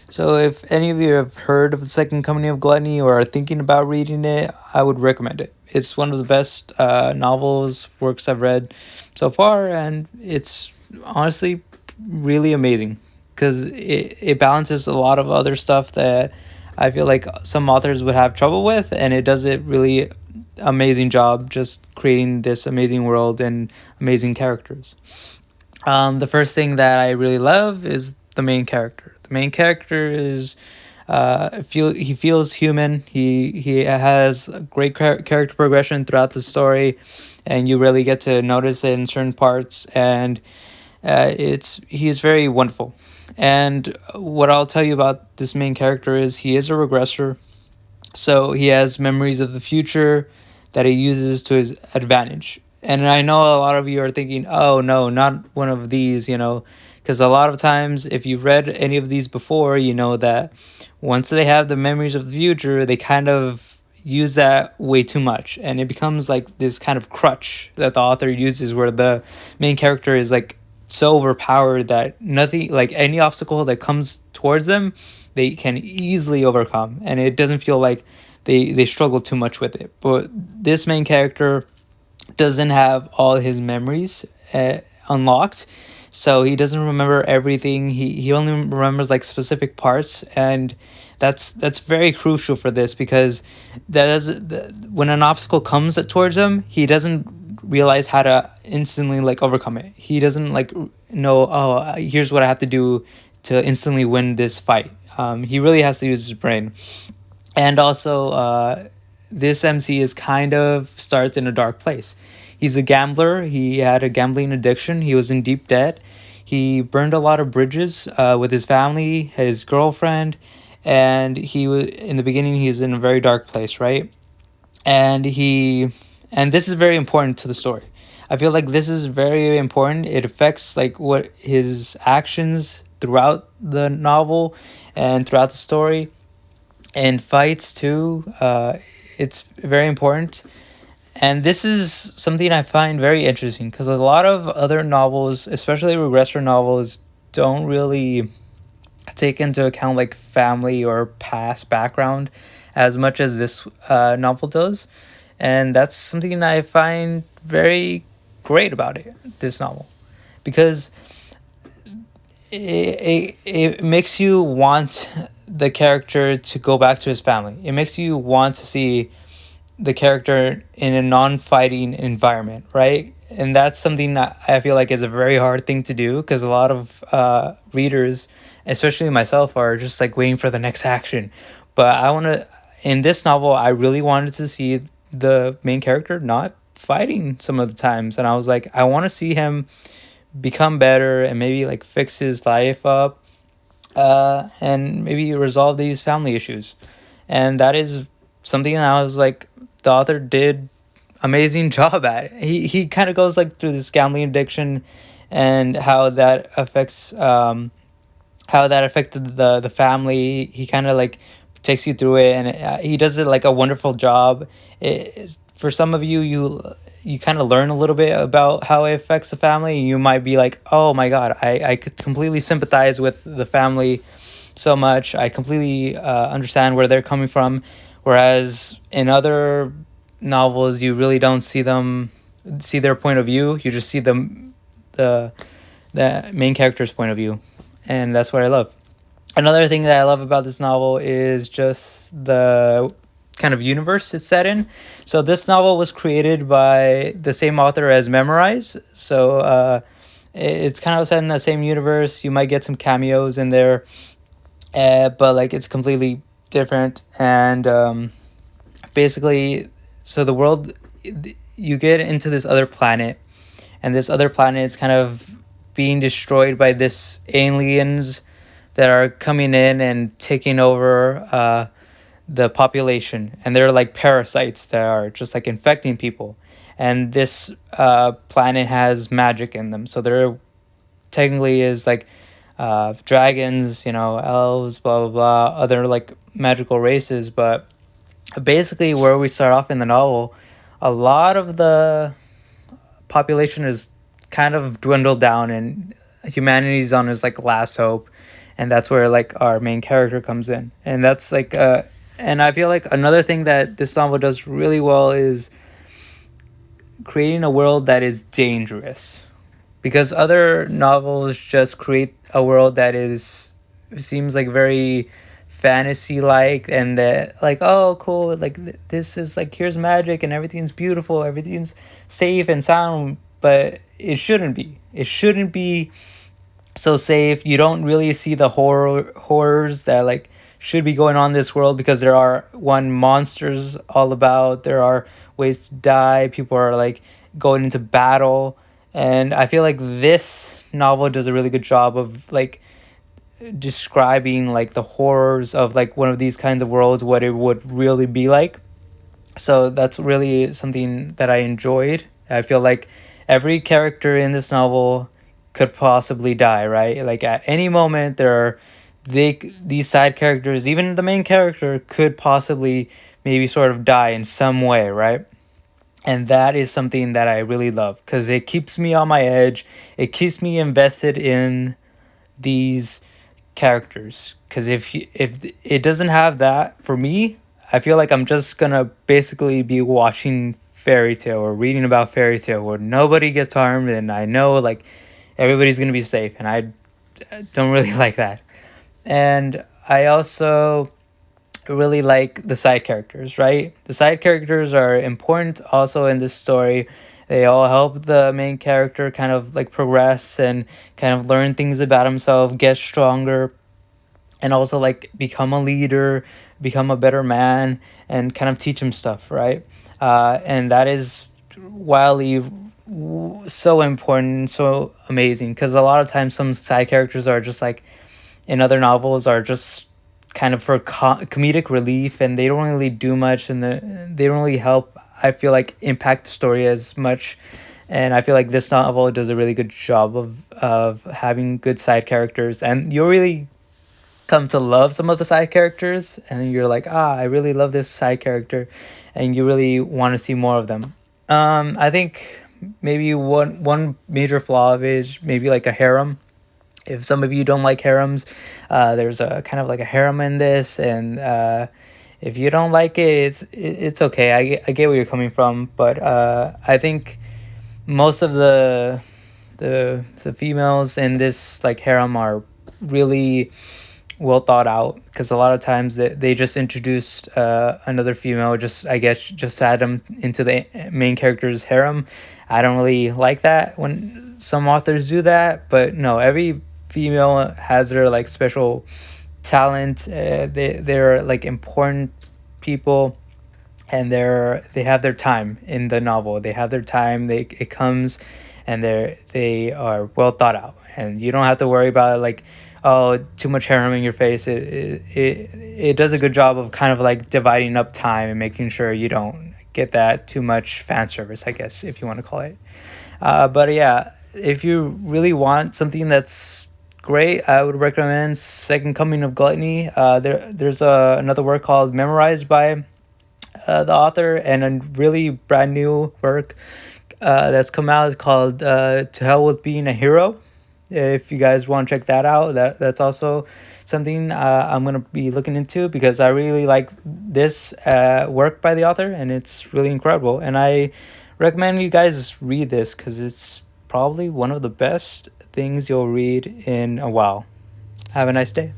So if any of you have heard of the Second Coming of Gluttony or are thinking about reading it, I would recommend it. It's one of the best novels, works I've read so far, and it's honestly really amazing because it balances a lot of other stuff that I feel like some authors would have trouble with, and it does it really amazing job just creating this amazing world and amazing characters. The first thing that I really love is the main character. The main character is he feels human. He has a great character progression throughout the story, and you really get to notice it in certain parts. And he's very wonderful. And what I'll tell you about this main character is he is a regressor, so he has memories of the future that he uses to his advantage. And I know a lot of you are thinking, oh no, not one of these, because a lot of times if you've read any of these before, you know that once they have the memories of the future, they kind of use that way too much. And it becomes like this kind of crutch that the author uses where the main character is like so overpowered that nothing, like any obstacle that comes towards them, they can easily overcome, and it doesn't feel like they struggle too much with it. But this main character doesn't have all his memories unlocked, so he doesn't remember everything. He only remembers like specific parts, and that's very crucial for this because when an obstacle comes towards him, he doesn't realize how to instantly like overcome it. He doesn't like know, oh, here's what I have to do to instantly win this fight. He really has to use his brain. And also, this MC is kind of starts in a dark place. He's a gambler. He had a gambling addiction. He was in deep debt. He burned a lot of bridges with his family, his girlfriend, and he was in the beginning. He's in a very dark place, right? And this is very important to the story. I feel like this is very important. It affects like what his actions throughout the novel and throughout the story and fights too. It's very important. And this is something I find very interesting because a lot of other novels, especially regressor novels, don't really take into account like family or past background as much as this novel does. And that's something I find very great about this novel, because it makes you want the character to go back to his family. It makes you want to see the character in a non-fighting environment, right? And that's something that I feel like is a very hard thing to do because a lot of readers, especially myself, are just like waiting for the next action. But in this novel, I really wanted to see the main character not fighting some of the times. And I was like, I want to see him become better and maybe like fix his life up and maybe resolve these family issues. And that is something that I was like, the author did amazing job at. He kind of goes like through this gambling addiction and how that affects how that affected the family. He kind of like takes you through it, and he does it like a wonderful job. For some of you, you kind of learn a little bit about how it affects the family. You might be like, oh my god, I could completely sympathize with the family so much. I completely understand where they're coming from. Whereas in other novels, you really don't see their point of view. You just see the main character's point of view, and that's what I love. Another thing that I love about this novel is just the kind of universe it's set in. So this novel was created by the same author as Memorize. So it's kind of set in the same universe. You might get some cameos in there, but like it's completely different. And basically, so the world, you get into this other planet, and this other planet is kind of being destroyed by this aliens that are coming in and taking over the population, and they're like parasites that are just like infecting people. And this planet has magic in them, so there technically is like dragons, elves, blah blah blah, other like magical races. But basically, where we start off in the novel, a lot of the population is kind of dwindled down, and humanity's on its like last hope. and that's where like our main character comes in. And that's like and I feel like another thing that this novel does really well is creating a world that is dangerous, because other novels just create a world that is seems like very fantasy like, and that like, oh cool, like this is like, here's magic and everything's beautiful, everything's safe and sound, but it shouldn't be so safe. You don't really see the horrors that like should be going on in this world, because there are one monsters all about, there are ways to die, people are like going into battle. And I feel like this novel does a really good job of like describing like the horrors of like one of these kinds of worlds, what it would really be like. So that's really something that I enjoyed. I feel like every character in this novel could possibly die, right? Like at any moment, these side characters, even the main character, could possibly maybe sort of die in some way, right? And that is something that I really love, because it keeps me on my edge. It keeps me invested in these characters, because if it doesn't have that for me, I feel like I'm just gonna basically be watching fairy tale or reading about fairy tale where nobody gets harmed and I know like everybody's gonna be safe, and I don't really like that. And I also really like the side characters, right? The side characters are important also in this story. They all help the main character kind of like progress and kind of learn things about himself, get stronger, and also like become a leader, become a better man, and kind of teach him stuff, right? And that is wildly so important, so amazing, because a lot of times some side characters are just like in other novels are just kind of for comedic relief, and they don't really do much, and they don't really help, I feel like, impact the story as much. And I feel like this novel does a really good job of having good side characters, and you'll really come to love some of the side characters, and you're like, I really love this side character, and you really want to see more of them. I think maybe one major flaw of it is maybe like a harem. If some of you don't like harems, there's a kind of like a harem in this, and if you don't like it, it's okay. I get where you're coming from, but I think most of the females in this like harem are really well thought out, because a lot of times they just introduced another female, just I guess just add them into the main character's harem. I don't really like that when some authors do that, but no, every female has their like special talent. They're like important people, and they have their time in the novel. They have their time. It comes, and they are well thought out, and you don't have to worry about it, like, oh, too much harem in your face. It does a good job of kind of like dividing up time and making sure you don't get that too much fan service, I guess, if you want to call it. But yeah, if you really want something that's great, I would recommend Second Coming of Gluttony. There's another work called Memorized by the author, and a really brand new work that's come out called To Hell with Being a Hero. If you guys want to check that out, that's also something I'm gonna be looking into, because I really like this work by the author, and it's really incredible. And I recommend you guys read this, because it's probably one of the best things you'll read in a while. Have a nice day.